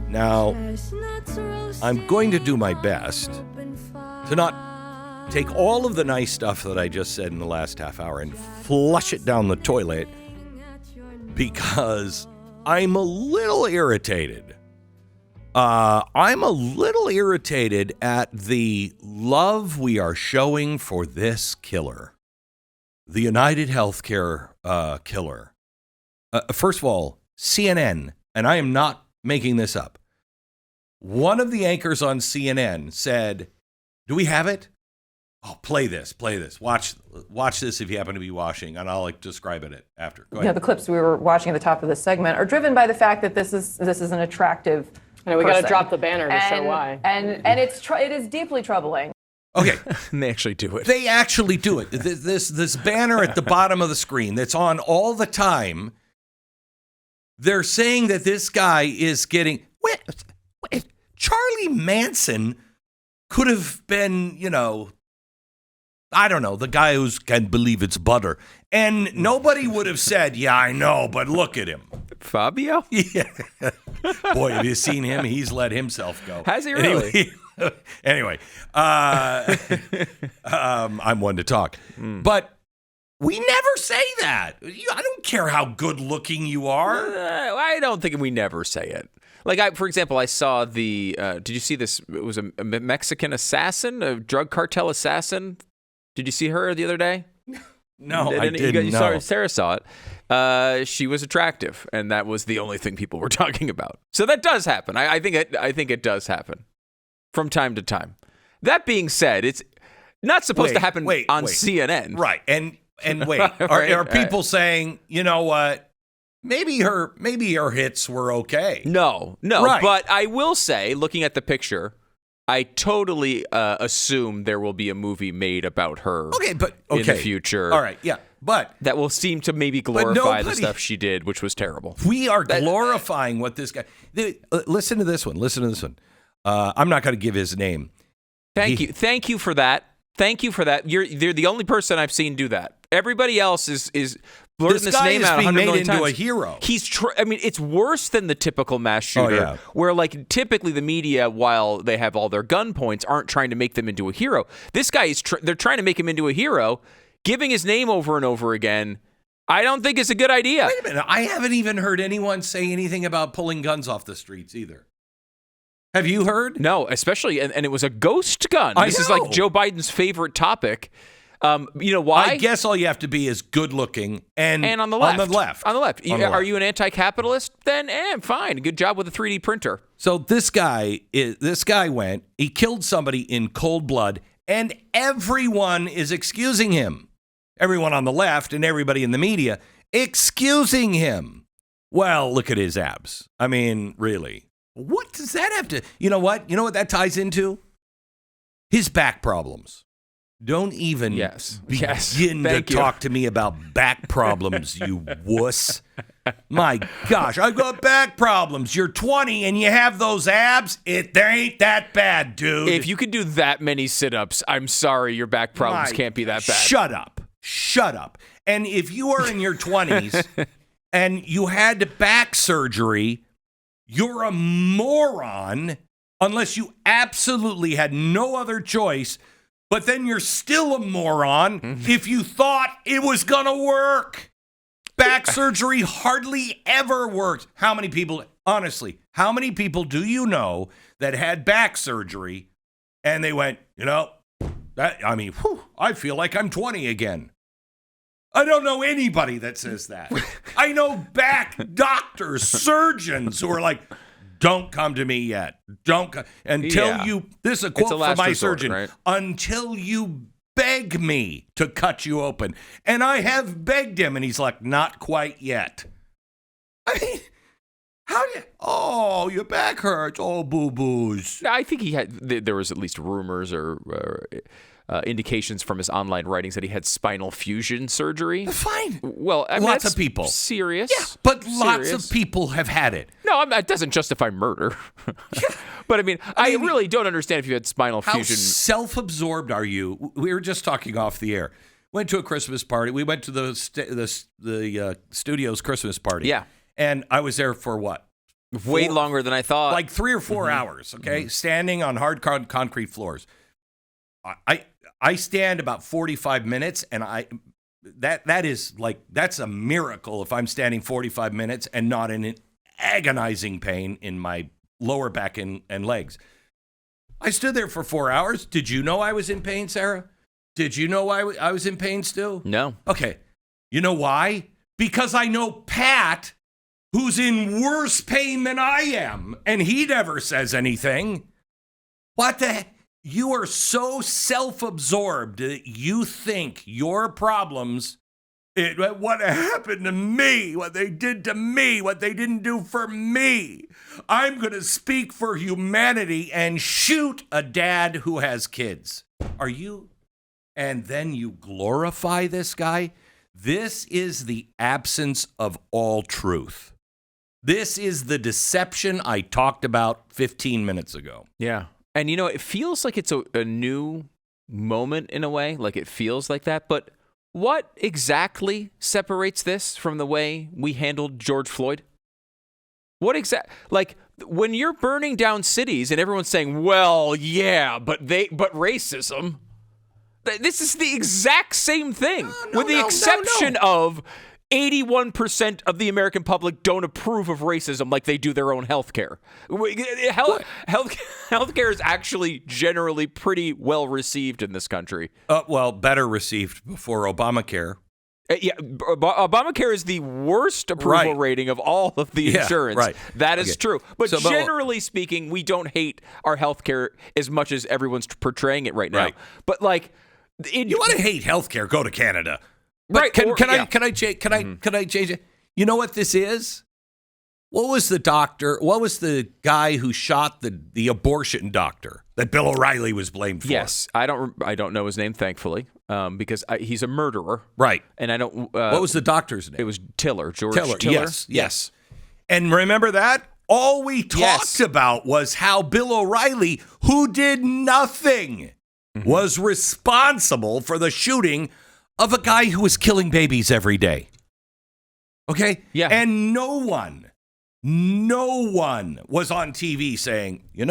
Now, I'm going to do my best to not take all of the nice stuff that I just said in the last half hour and flush it down the toilet because I'm a little irritated. I'm a little irritated at the love we are showing for this killer, the United Healthcare killer. First of all, CNN, and I am not making this up. One of the anchors on CNN said, "Do we have it? Oh, play this. Watch this if you happen to be watching, and I'll describe it after." Go ahead. The clips we were watching at the top of this segment are driven by the fact that this is an attractive. We got to drop the banner to show why. And it is deeply troubling. Okay, and they actually do it. They actually do it. This banner at the bottom of the screen that's on all the time. They're saying that this guy is getting. Wait, Charlie Manson could have been, I don't know, the guy who can't believe it's butter. And nobody would have said, "Yeah, I know, but look at him." Fabio? Yeah. Boy, have you seen him? He's let himself go. Has he really? Anyway, I'm one to talk. But we never say that. I don't care how good looking you are. I don't think we never say it. Like, for example, I saw the, did you see this? It was a Mexican assassin, a drug cartel assassin. Did you see her the other day? No, I didn't. Sarah saw it. She was attractive, and that was the only thing people were talking about. So that does happen. I think it does happen from time to time. That being said, it's not supposed to happen on CNN. Right. And wait, are people saying, you know what? Maybe her hits were okay. No. Right. But I will say, looking at the picture, I totally assume there will be a movie made about her in the future. All right, yeah. But that will seem to maybe glorify the stuff she did, which was terrible. We are glorifying what this guy... Listen to this one. I'm not going to give his name. Thank you for that. Thank you for that. You're the only person I've seen do that. Everybody else is blurting this name out 100 million times. This guy is being made into a hero. It's worse than the typical mass shooter, where typically the media, while they have all their gun points, aren't trying to make them into a hero. This guy they're trying to make him into a hero, giving his name over and over again. I don't think it's a good idea. Wait a minute. I haven't even heard anyone say anything about pulling guns off the streets either. Have you heard? No, especially, and it was a ghost gun. This is like Joe Biden's favorite topic. You know why? I guess all you have to be is good looking and on the left. On the left. Are you an anti-capitalist? Then fine. Good job with a 3D printer. So this guy went, he killed somebody in cold blood, and everyone is excusing him. Everyone on the left and everybody in the media excusing him. Well, look at his abs. I mean, really. What does that have to... You know what? You know what that ties into? His back problems. Don't even begin to talk to me about back problems, you wuss. My gosh, I've got back problems. You're 20 and you have those abs? They ain't that bad, dude. If you could do that many sit-ups, I'm sorry, your back problems can't be that bad. Shut up. And if you are in your 20s and you had back surgery, you're a moron unless you absolutely had no other choice. But then you're still a moron if you thought it was going to work. Back surgery hardly ever works. How many people do you know that had back surgery and they went, I feel like I'm 20 again. I don't know anybody that says that. I know back doctors, surgeons who are like, don't come to me yet. Don't come until you. This is a quote from my surgeon. Right? Until you beg me to cut you open, and I have begged him, and he's like, not quite yet. I mean, how do you? Oh, your back hurts. Oh, boo boos. I think he had. There was at least rumors or indications from his online writings that he had spinal fusion surgery. Fine. Well, I mean, lots of people. Serious. Yeah, but lots of people have had it. No, that doesn't justify murder. But I mean, I really don't understand if you had spinal fusion. How self-absorbed are you? We were just talking off the air. Went to a Christmas party. We went to the studio's Christmas party. Yeah. And I was there for what? Way longer than I thought. Like 3 or 4 hours, okay? Standing on hard concrete floors. I stand about 45 minutes, and that's a miracle if I'm standing 45 minutes and not in an agonizing pain in my lower back and legs. I stood there for 4 hours. Did you know I was in pain, Sarah? Did you know I was in pain still? No. Okay. You know why? Because I know Pat, who's in worse pain than I am, and he never says anything. What the heck? You are so self-absorbed that you think your problems, what happened to me, what they did to me, what they didn't do for me. I'm going to speak for humanity and shoot a dad who has kids. Are you? And then you glorify this guy? This is the absence of all truth. This is the deception I talked about 15 minutes ago. Yeah. And, it feels like it's a new moment in a way. Like it feels like that. But what exactly separates this from the way we handled George Floyd? Like when you're burning down cities and everyone's saying, well, yeah, but racism. This is the exact same thing, with the exception of 81% of the American public don't approve of racism like they do their own health care. Health care is actually generally pretty well received in this country. Well, better received before Obamacare. Yeah, Obamacare is the worst approval rating of all of the insurance. Right. That is true. But generally speaking, we don't hate our health care as much as everyone's portraying it right now. Right. But you want to hate healthcare? Go to Canada. But can I change it? You know what this is? What was the guy who shot the abortion doctor that Bill O'Reilly was blamed for? Yes, I don't know his name, thankfully, because he's a murderer. Right. And I don't. What was the doctor's name? It was George Tiller. Yes. And remember that? All we talked about was how Bill O'Reilly, who did nothing, was responsible for the shooting of a guy who was killing babies every day. Okay? Yeah. And no one was on TV saying, he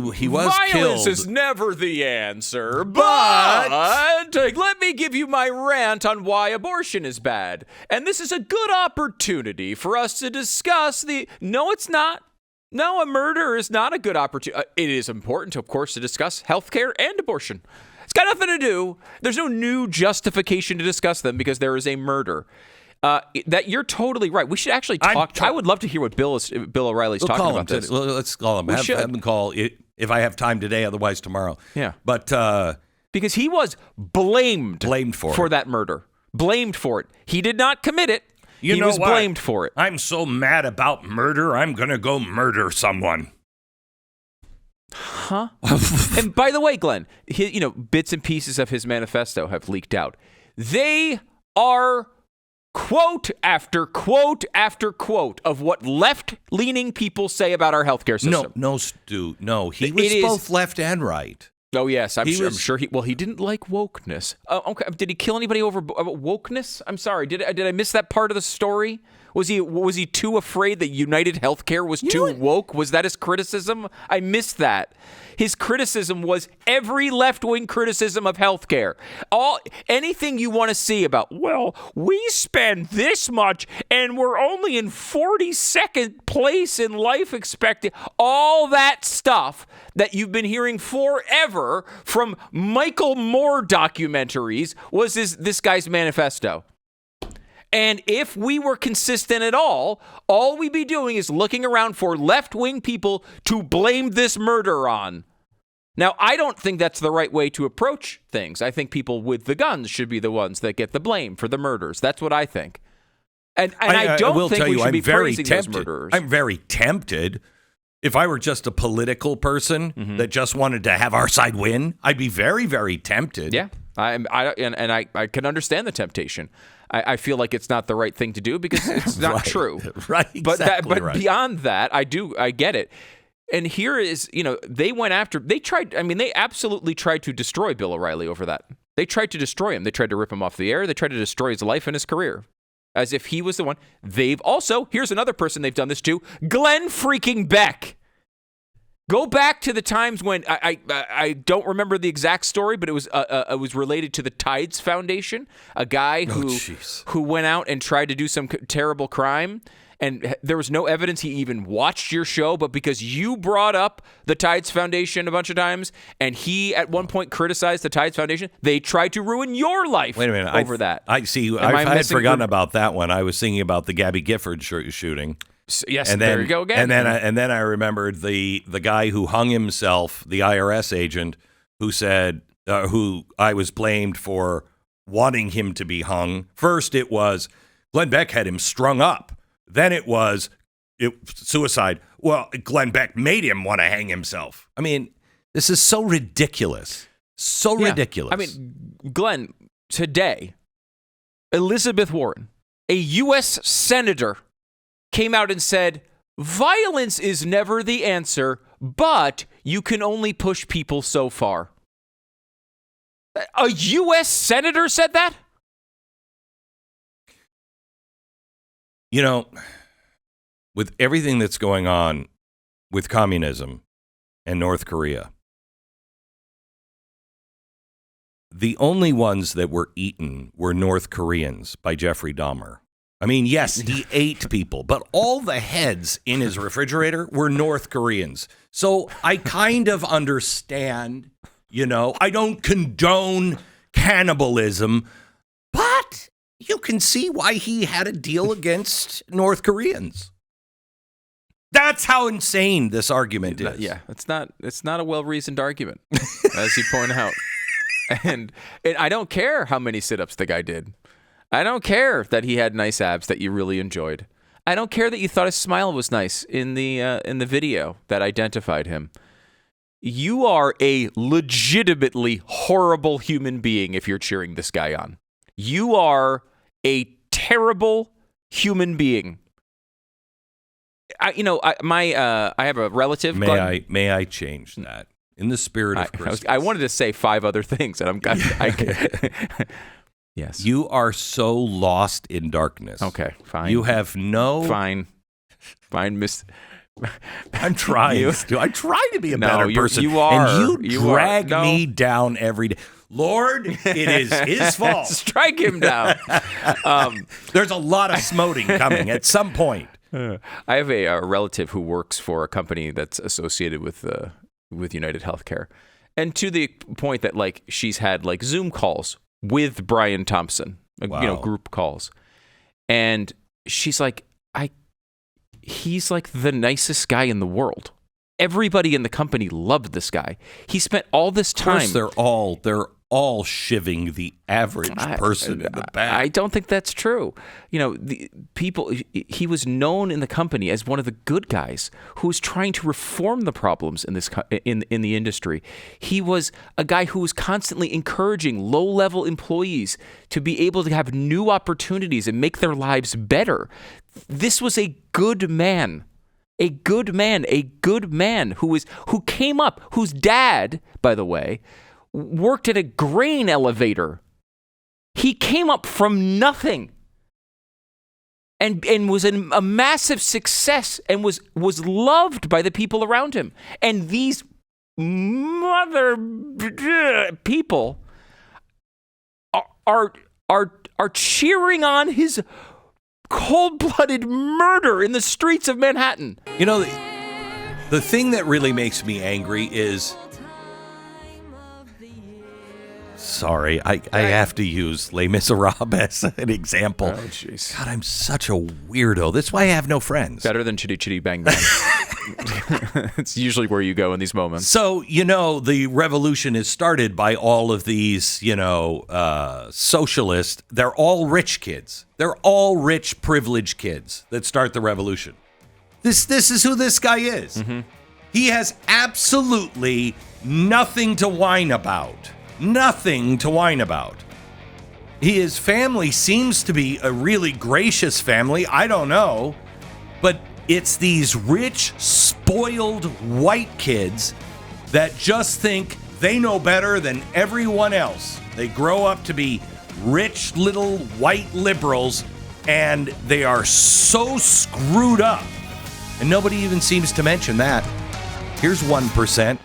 was killed. Violence is never the answer, but let me give you my rant on why abortion is bad. And this is a good opportunity for us to discuss No, it's not. No, a murder is not a good opportunity. It is important, of course, to discuss healthcare and abortion. It's got nothing to do. There's no new justification to discuss them because there is a murder. That you're totally right. We should actually talk. I would love to hear what Bill O'Reilly's talking about this. Let's call him. Have him call if I have time today. Otherwise tomorrow. Yeah. But because he was blamed for that murder. Blamed for it. He did not commit it. He was blamed for it. I'm so mad about murder. I'm gonna go murder someone. Huh? And by the way, Glenn, bits and pieces of his manifesto have leaked out. They are quote after quote after quote of what left-leaning people say about our healthcare system. No, Stu. No, he was both left and right. Oh, yes. I'm sure he didn't like wokeness. Okay. Did he kill anybody over wokeness? I'm sorry. Did I miss that part of the story? Was he too afraid that United Healthcare was too woke? Was that his criticism? I missed that. His criticism was every left-wing criticism of healthcare. Anything you want to see about, well, we spend this much and we're only in 42nd place in life expectancy. All that stuff that you've been hearing forever from Michael Moore documentaries was this guy's manifesto. And if we were consistent at all we'd be doing is looking around for left-wing people to blame this murder on. Now, I don't think that's the right way to approach things. I think people with the guns should be the ones that get the blame for the murders. That's what I think. And I don't think we should be praising those murderers. I'm very tempted. If I were just a political person that just wanted to have our side win, I'd be very, very tempted. Yeah, I can understand the temptation. I feel like it's not the right thing to do because it's not true. Right, exactly. But beyond that, I get it. And here is, they absolutely tried to destroy Bill O'Reilly over that. They tried to destroy him. They tried to rip him off the air. They tried to destroy his life and his career. as if he was the one. They've also, here's another person they've done this to, Glenn freaking Beck. Go back to the times when I don't remember the exact story, but it was related to the Tides Foundation, a guy who went out and tried to do some terrible crime, and there was no evidence he even watched your show, but because you brought up the Tides Foundation a bunch of times, and he at one point criticized the Tides Foundation, they tried to ruin your life. Wait a minute, over that. I see. I had forgotten about that one. I was thinking about the Gabby Gifford shooting. Yes, and then, there you go again. And then I remembered the guy who hung himself, the IRS agent, who said, who I was blamed for wanting him to be hung. First, it was Glenn Beck had him strung up. Then it was suicide. Well, Glenn Beck made him want to hang himself. I mean, this is so ridiculous. So ridiculous. I mean, Glenn, today, Elizabeth Warren, a U.S. senator, came out and said, violence is never the answer, but you can only push people so far. A U.S. senator said that? You know, with everything that's going on with communism and North Korea, the only ones that were eaten were North Koreans by Jeffrey Dahmer. I mean, yes, he ate people, but all the heads in his refrigerator were North Koreans. So I kind of understand, I don't condone cannibalism, but you can see why he had a deal against North Koreans. That's how insane this argument is. Yeah, it's not a well-reasoned argument, as you point out. And I don't care how many sit-ups the guy did. I don't care that he had nice abs that you really enjoyed. I don't care that you thought his smile was nice in the video that identified him. You are a legitimately horrible human being if you're cheering this guy on. You are a terrible human being. I have a relative. May I change that in the spirit of Christmas? I wanted to say 5 other things, and Yes. You are so lost in darkness. Okay, fine. You have no... Fine, miss... I'm trying. I try to be a better person. You are. And you drag me down every day. Lord, it is his fault. Strike him down. There's a lot of smoting coming at some point. I have a relative who works for a company that's associated with United Healthcare. And to the point that, she's had, Zoom calls with Brian Thompson, group calls. And she's like, he's like the nicest guy in the world. Everybody in the company loved this guy. He spent all this time. Of course, they're all shivving the average person in the back. I don't think that's true. He was known in the company as one of the good guys who was trying to reform the problems in this in the industry. He was a guy who was constantly encouraging low-level employees to be able to have new opportunities and make their lives better. This was a good man. A good man who came up, whose dad, by the way, worked at a grain elevator. He came up from nothing and was a massive success and was loved by the people around him. And these mother people are cheering on his cold-blooded murder in the streets of Manhattan. The thing that really makes me angry is... Sorry, I have to use Les Miserables as an example. Oh, jeez. God, I'm such a weirdo. That's why I have no friends. Better than Chitty Chitty Bang Bang. It's usually where you go in these moments. So, the revolution is started by all of these, socialists. They're all rich kids. They're all rich, privileged kids that start the revolution. This is who this guy is. Mm-hmm. He has absolutely nothing to whine about. Nothing to whine about. His family seems to be a really gracious family. I don't know. But it's these rich, spoiled white kids that just think they know better than everyone else. They grow up to be rich little white liberals And they are so screwed up. And nobody even seems to mention that. Here's 1%.